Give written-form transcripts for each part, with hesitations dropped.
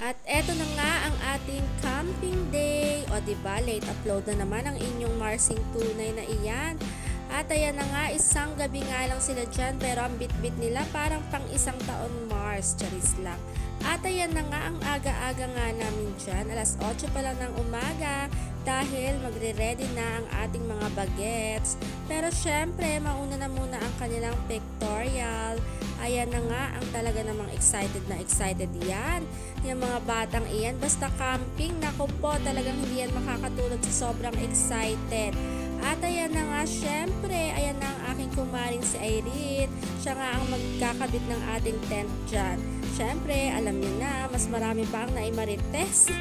At eto na nga ang ating camping day. O diba, late upload na naman ang inyong Marsing tunay na iyan. At ayan na nga, isang gabi nga lang sila dyan, pero ang bit-bit nila parang pang isang taon Mars, charis lang. At ayan na nga, ang aga-aga nga namin dyan, alas 8 pa lang ng umaga, dahil magre-ready na ang ating mga bagets. Pero syempre, mauna na muna ang kanilang pictorial. Ayan na nga, ang talaga namang excited na excited yan. Yung mga batang iyan, basta camping, naku po, talagang hindi yan makakatulog sa sobrang excited. At ayan na nga, syempre, ayan na ang aking kumaring si Irene. Siya nga ang magkakabit ng ating tent dyan. Syempre, alam niyo na, mas marami pa ang naimarites.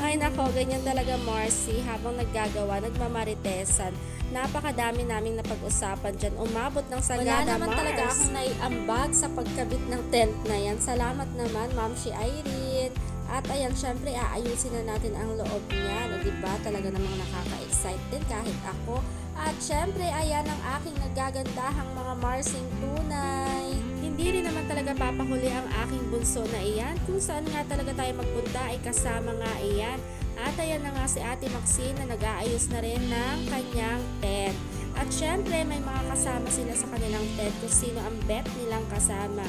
Ay nako, ganyan talaga Marcy, habang naggagawa, nagmamaritesan. Napakadami naming napag-usapan dyan. Umabot ng sagada, wala naman Mars. Talaga akong naiambag sa pagkabit ng tent na yan. Salamat naman, Ma'am si Irene. At ayan, syempre, aayusin na natin ang loob niya. O diba, talaga namang nakaka-excite din kahit ako. At syempre, ayan ang aking nagagandahang mga Marsing tunay. Hindi rin naman talaga papahuli ang aking bunso na iyan. Kung saan nga talaga tayo magpunta ay kasama nga iyan. At ayan na nga si Ate Maxine na nag-aayos na rin ng kanyang tent. At syempre, may mga kasama sila sa kanilang tent kung sino ang bet nilang kasama.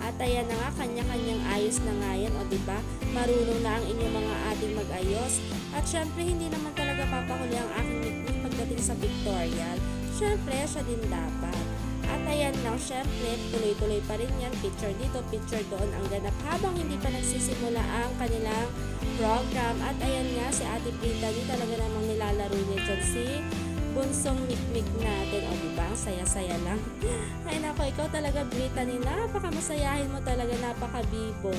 At ayan na nga, kanya-kanyang ayos na nga yan, o diba? Marunong na ang inyong mga ating mag-ayos. At syempre, hindi naman talaga papahuli ang aking mikmik pagdating sa pictorial. Syempre, siya din dapat. At ayan lang, syempre, tuloy-tuloy pa rin yan. Picture dito, picture doon ang ganap habang hindi pa nagsisimula ang kanilang program. At ayan nga, si Ate Brittany talaga namang nilalaro niya dyan si bunsong mikmik natin. O diba, ang saya-saya lang. Ay nako, ikaw talaga Brittany, napakamasayahin mo talaga, napakabibo.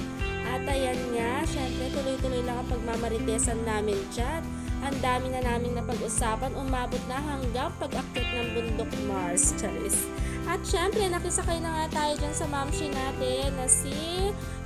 At ayan nga, syempre tuloy-tuloy lang ang pagmamaritesan namin dyan. Ang dami na namin napag-usapan, umabot na hanggang pag-akit ng bundok Mars, charis. At syempre, nakisakay na nga tayo dyan sa mamshi natin na si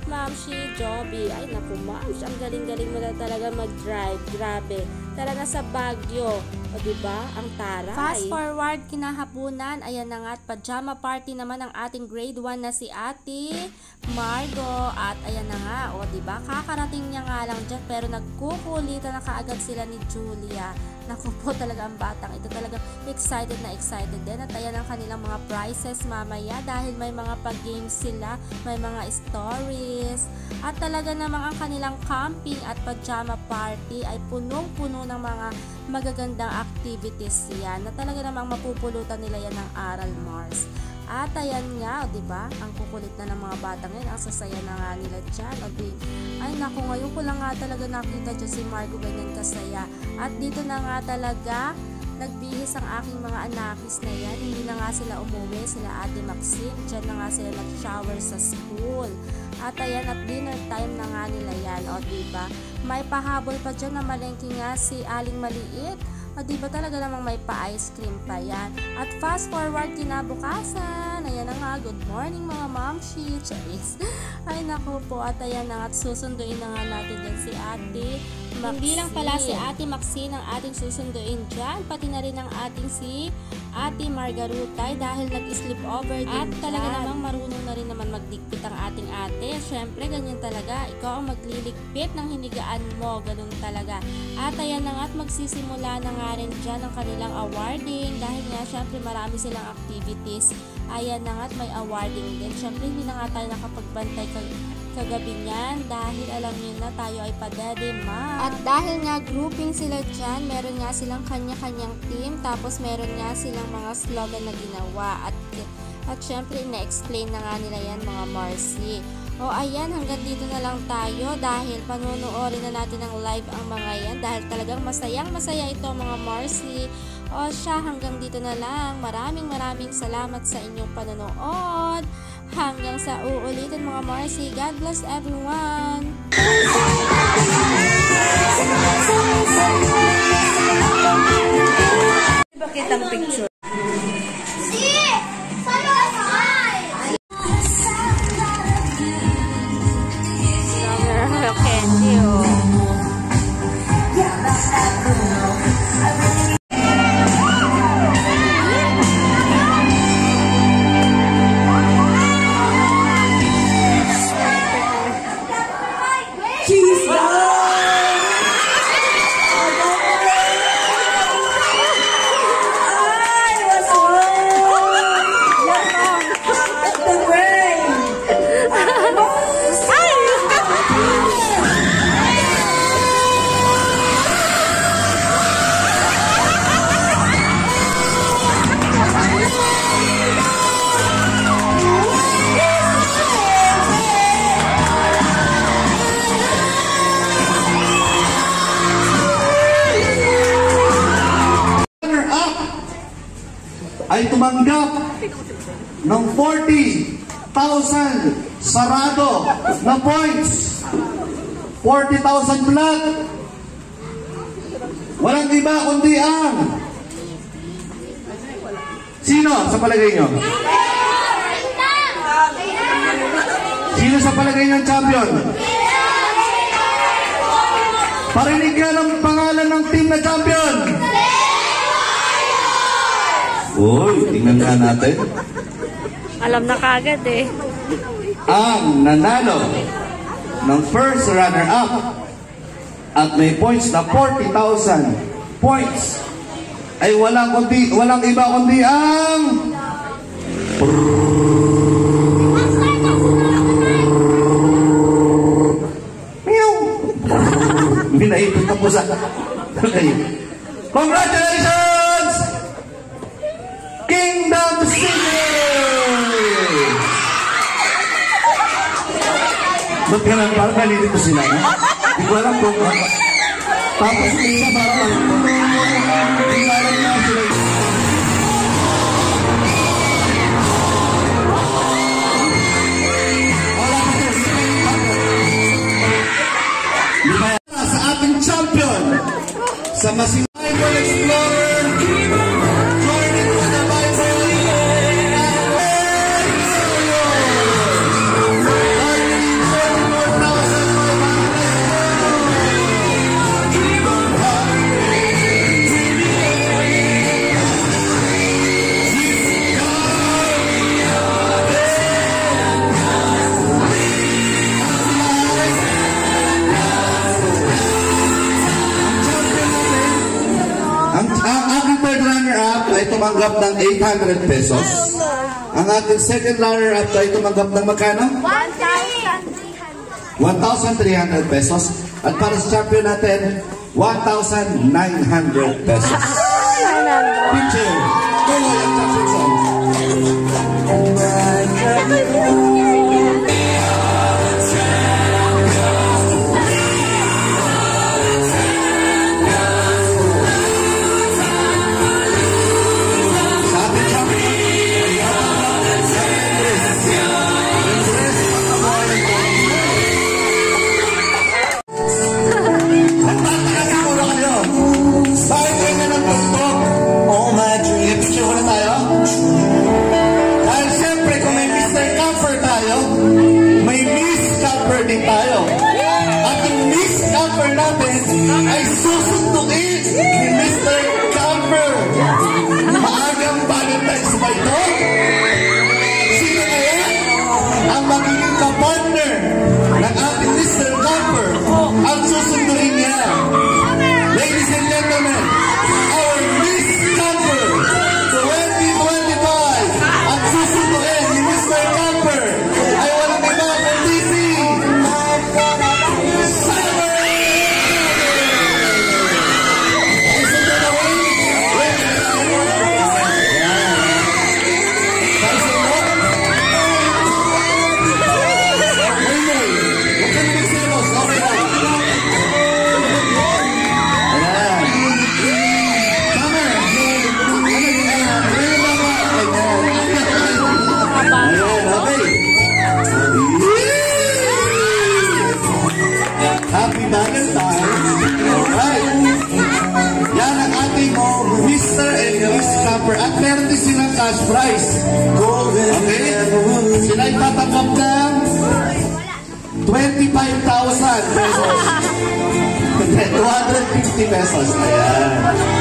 Mamshi Joby. Ay naku Mamshi, ang galing-galing mo na talaga mag-drive. Grabe. Tara na sa Baguio. O diba? Ang taray. Fast forward, kinahapunan. Ayan na nga, at pajama party naman ang ating grade 1 na si Ate Margo. At ayan na nga, o diba? Kakarating niya nga lang dyan, pero nagkukulitan na kaagad sila ni Julia. Naku po, talaga ang batang ito talaga excited na excited din. At ayan ang kanilang mga prizes mamaya dahil may mga pag-games sila, may mga stories. At talaga namang ang kanilang camping at pajama party ay punong-puno ng mga magagandang activities yan na talaga namang mapupulutan nila yan ng aral Mars. At ayan nga, o diba? Ang kukulit na ng mga bata ngayon, ang sasaya na nga nila dyan. O di, ay naku, ngayon ko lang nga talaga nakita dyan si Margo ganyan kasaya. At dito na nga talaga, nagbihis ang aking mga anakis na yan. Hindi na nga sila umuwi, sila Ate Maxine. Dyan na nga sila nag-shower sa school. At ayan, at dinner time na nga nila yan. O diba? May pahabol pa dyan na malengke nga si Aling Maliit. O diba talaga namang may pa-ice cream pa yan. At fast forward kinabukasan. Ayan na nga, good morning mga mamshi. Charis. Ay naku po, at ayan na nga, at susunduin na nga natin dyan si Ate Maxine. Hindi lang pala si Ate Maxine ang ating susunduin dyan, pati na rin ang ating si Ate Margarutay dahil nag-sleep over din. At talaga namang marunong na rin naman magdikpit ang ating ate. Syempre, ganyan talaga. Ikaw ang magliligpit ng hinigaan mo. Ganun talaga. At ayan na nga, at magsisimula na nga rin dyan ang kanilang awarding dahil nga syempre marami silang activities. Ayan na nga, at may awarding din. Syempre, hindi na nga tayo nakapagbantay kagabi niyan dahil alam niyo na tayo ay padede ma. At dahil nga grouping sila dyan, meron nga silang kanya-kanyang team, tapos meron nga silang mga slogan na ginawa. At syempre, na-explain na nga nila yan mga Marcy. O ayan, hanggang dito na lang tayo dahil panunuorin na natin ng live ang mga yan dahil talagang masayang masaya ito mga Marcy. O siya, hanggang dito na lang. Maraming salamat sa inyong panonood. Hanggang sa uulitin mga Marcy. God bless everyone. Bakit ang picture? Candy, ay tumanggap ng 40,000 sarado na points. 40,000 flat. Walang iba kundi ang... Sino sa palagay nyo? Sino sa palagay nyo ang champion? Parinig ka ng pangalan ng team na champion. Uy, tingnan nga natin. Alam na kagad eh. Ang nanalo ng first runner-up at may points na 40,000 points ay walang iba kundi ang Minaipit na po sa... Okay. Congratulations! Kingdom City! Ba't ka lang parang nalilito sila, no? Hindi ko alam kung... Tapos isa parang... Hindi ko alam na sila. Sa ating champion sa Masin Bible Explorer Journey to the Bible ay tumanggap ng 800 pesos. Ang ating second runner-up ay tumanggap ng magkano? 1,300 pesos. At para sa champion natin, 1,900 pesos. Picture. Tuloy ang champion song. Tayo. At yung Miss Camper natin ay susunduin ni Mr. Camper. Maagang Valentine's ba ito? Sino kaya ang magiging ka-partner ng ating Mr. Camper ang susunduin niya? Ladies and gentlemen, our Miss Camper 2025 ang susunduin ni Mr. Camper ay walang iba kundi si Happy Valentine's. Alright. Yan ang ating Mr. and Miss Camper. At meron din silang cash prize. Okay? Sila ay tatanggap ng 25,000 pesos. 250 pesos. Ayan.